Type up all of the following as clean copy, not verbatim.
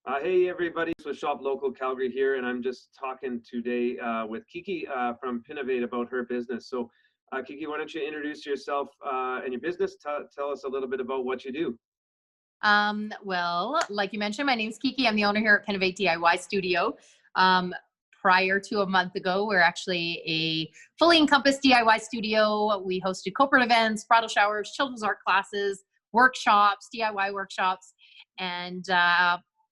Hey everybody, it's with Shop Local Calgary here, and I'm just talking today with Kiki from Pinnovate about her business. So, Kiki, why don't you introduce yourself and your business? Tell us a little bit about what you do. Well, like you mentioned, my name is Kiki. I'm the owner here at Pinnovate DIY Studio. Um, Prior to a month ago, we're actually a fully encompassed DIY studio. We hosted corporate events, bridal showers, children's art classes, workshops, DIY workshops, and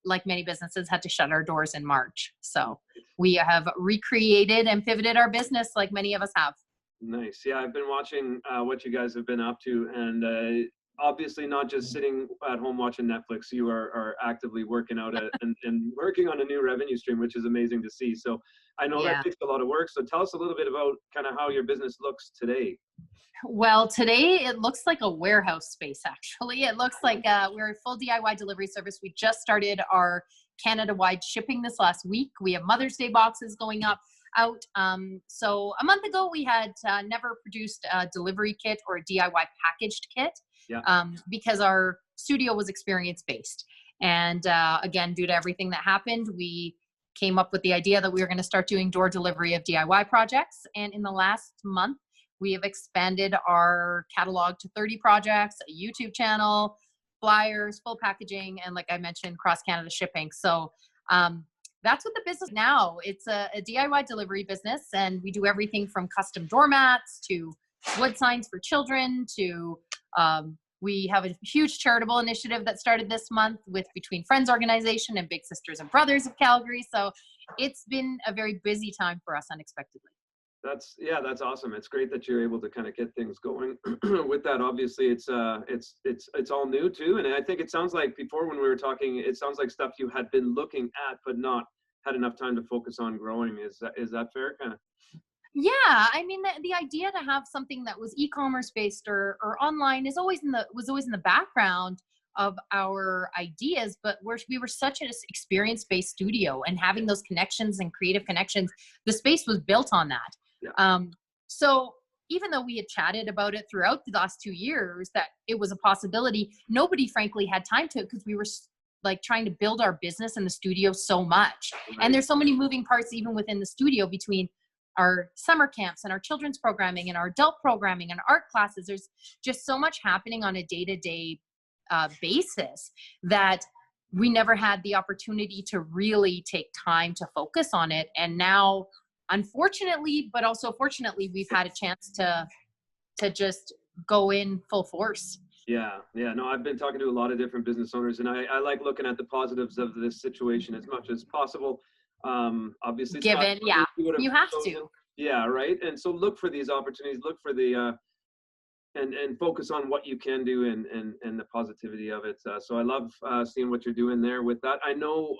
like many businesses, had to shut our doors in March. So we have recreated and pivoted our business like many of us have. Nice. Yeah, I've been watching what you guys have been up to, and obviously not just sitting at home watching Netflix. You are actively working out and working on a new revenue stream, which is amazing to see. So I know that Yeah. takes a lot of work. So tell us a little bit about kind of how your business looks today. Well, today it looks like a warehouse space, actually. It looks like we're a full DIY delivery service. We just started our Canada-wide shipping this last week. We have Mother's Day boxes going out. So a month ago, we had never produced a delivery kit or a DIY packaged kit Yeah. because our studio was experience-based. And again, due to everything that happened, we came up with the idea that we were going to start doing door delivery of DIY projects. And in the last month, we have expanded our catalog to 30 projects, a YouTube channel, flyers, full packaging, and like I mentioned, cross-Canada shipping. So that's what the business now. It's a DIY delivery business, and we do everything from custom doormats to wood signs for children to we have a huge charitable initiative that started this month with Between Friends organization and Big Sisters and Brothers of Calgary. So it's been a very busy time for us unexpectedly. That's awesome. It's great that you're able to kind of get things going with that. Obviously, it's all new too, and I think it sounds like before when we were talking, it sounds like stuff you had been looking at but not had enough time to focus on growing. Is that fair? Kind of. Yeah, I mean the idea to have something that was e-commerce based or online was always in the background of our ideas, but we were such an experience based studio, and having those connections and creative connections, the space was built on that. Yeah. So even though we had chatted about it throughout the last 2 years that it was a possibility, nobody frankly had time to, because we were like trying to build our business in the studio so much. Right. And there's so many moving parts even within the studio between our summer camps and our children's programming and our adult programming and art classes. There's just so much happening on a day-to-day basis that we never had the opportunity to really take time to focus on it. And now, unfortunately, but also fortunately, we've had a chance to just go in full force. Yeah. No, I've been talking to a lot of different business owners, and I like looking at the positives of this situation as much as possible. Obviously, Given, yeah, you have to. Yeah, right. And so look for these opportunities, look for the and focus on what you can do and the positivity of it. So I love seeing what you're doing there with that. I know,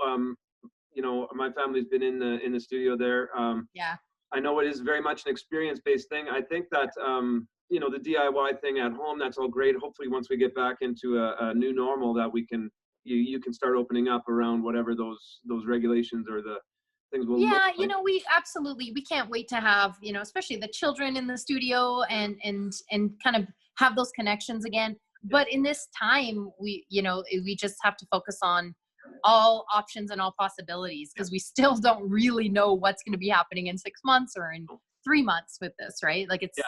my family's been in the studio there. Yeah. I know it is very much an experience-based thing. I think that, the DIY thing at home, that's all great. Hopefully once we get back into a new normal that you can start opening up around whatever those regulations or the things will look like. We can't wait to have, especially the children in the studio and kind of have those connections again. But in this time, we just have to focus on all options and all possibilities, because we still don't really know what's going to be happening in 6 months or in 3 months with this, right? Like it's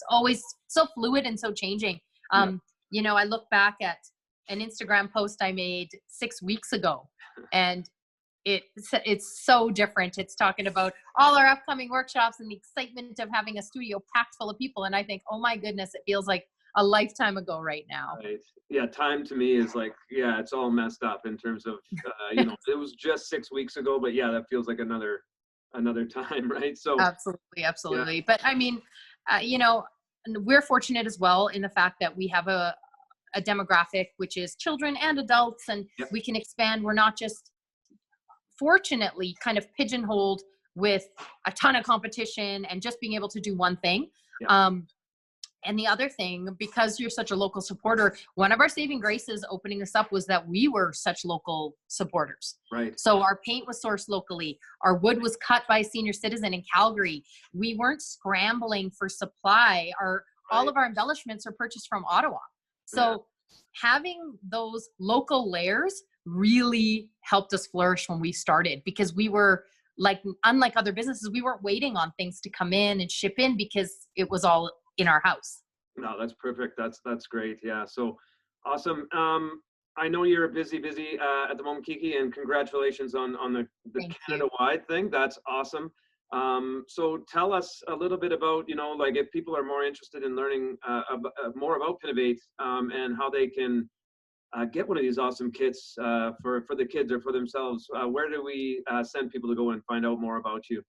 always so fluid and so changing. I look back at an Instagram post I made 6 weeks ago, and it's so different. It's talking about all our upcoming workshops and the excitement of having a studio packed full of people. And I think, oh my goodness, it feels like a lifetime ago right now. Right. Yeah. Time to me is like, it's all messed up in terms of, it was just 6 weeks ago, but yeah, that feels like another time. Right. So Absolutely. Yeah. But I mean, we're fortunate as well in the fact that we have a demographic, which is children and adults, and we can expand. We're not just, fortunately, kind of pigeonholed with a ton of competition and just being able to do one thing. And the other thing, because you're such a local supporter, one of our saving graces opening this up was that we were such local supporters. Right. So our paint was sourced locally. Our wood was cut by a senior citizen in Calgary. We weren't scrambling for supply. All of our embellishments are purchased from Ottawa. So having those local layers really helped us flourish when we started, because we were like, unlike other businesses, we weren't waiting on things to come in and ship in because it was all in our house. No, that's perfect. That's great. Yeah. So awesome. I know you're busy at the moment, Kiki, and congratulations on the Thank you. Canada-wide thing. That's awesome. So tell us a little bit about, like if people are more interested in learning more about Pinnovate and how they can get one of these awesome kits for the kids or for themselves. Where do we send people to go and find out more about you?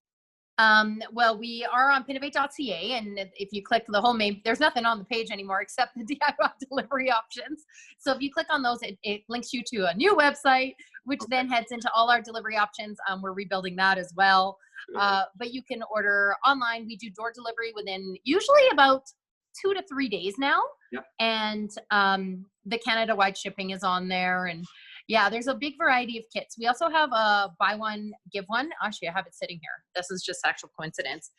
Well, we are on pinnovate.ca, and if you click the home name, there's nothing on the page anymore except the DIY delivery options. So if you click on those, it links you to a new website, which then heads into all our delivery options. We're rebuilding that as well. But you can order online. We do door delivery within usually about 2 to 3 days now. Yep. And the Canada-wide shipping is on there. And yeah, there's a big variety of kits. We also have a buy one, give one. Actually, I have it sitting here. This is just actual coincidence.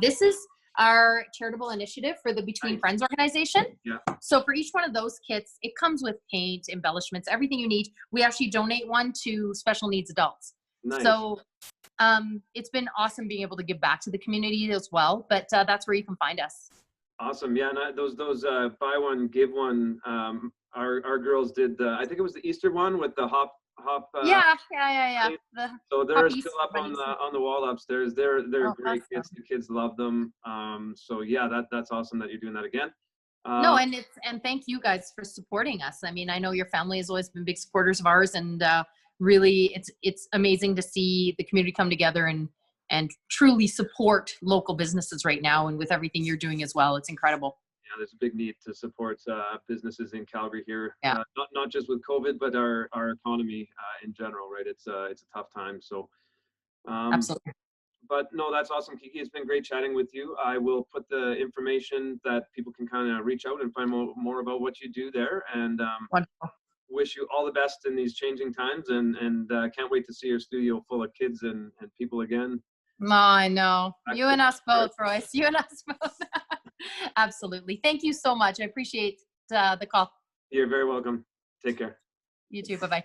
This is our charitable initiative for the Between Friends organization. Yeah. So for each one of those kits, it comes with paint, embellishments, everything you need. We actually donate one to special needs adults. Nice. So it's been awesome being able to give back to the community as well. But that's where you can find us. Awesome. Yeah, and those buy one give one. Our girls did I think it was the Easter one with the hop. Yeah. So they're still up on the wall upstairs. They're great kits. The kids love them. So yeah, that's awesome that you're doing that again. No, and thank you guys for supporting us. I mean, I know your family has always been big supporters of ours, and really, it's amazing to see the community come together and truly support local businesses right now. And with everything you're doing as well, it's incredible. Yeah, there's a big need to support businesses in Calgary here. Yeah. Not just with COVID, but our economy in general, right? It's a tough time. So, Absolutely. but no, that's awesome, Kiki. It's been great chatting with you. I will put the information that people can kind of reach out and find more about what you do there. And Wonderful. wish you all the best in these changing times. And can't wait to see your studio full of kids and people again. Oh, I know. You and us both, Royce. You and us both. Absolutely. Thank you so much. I appreciate the call. You're very welcome. Take care. You too. Bye-bye.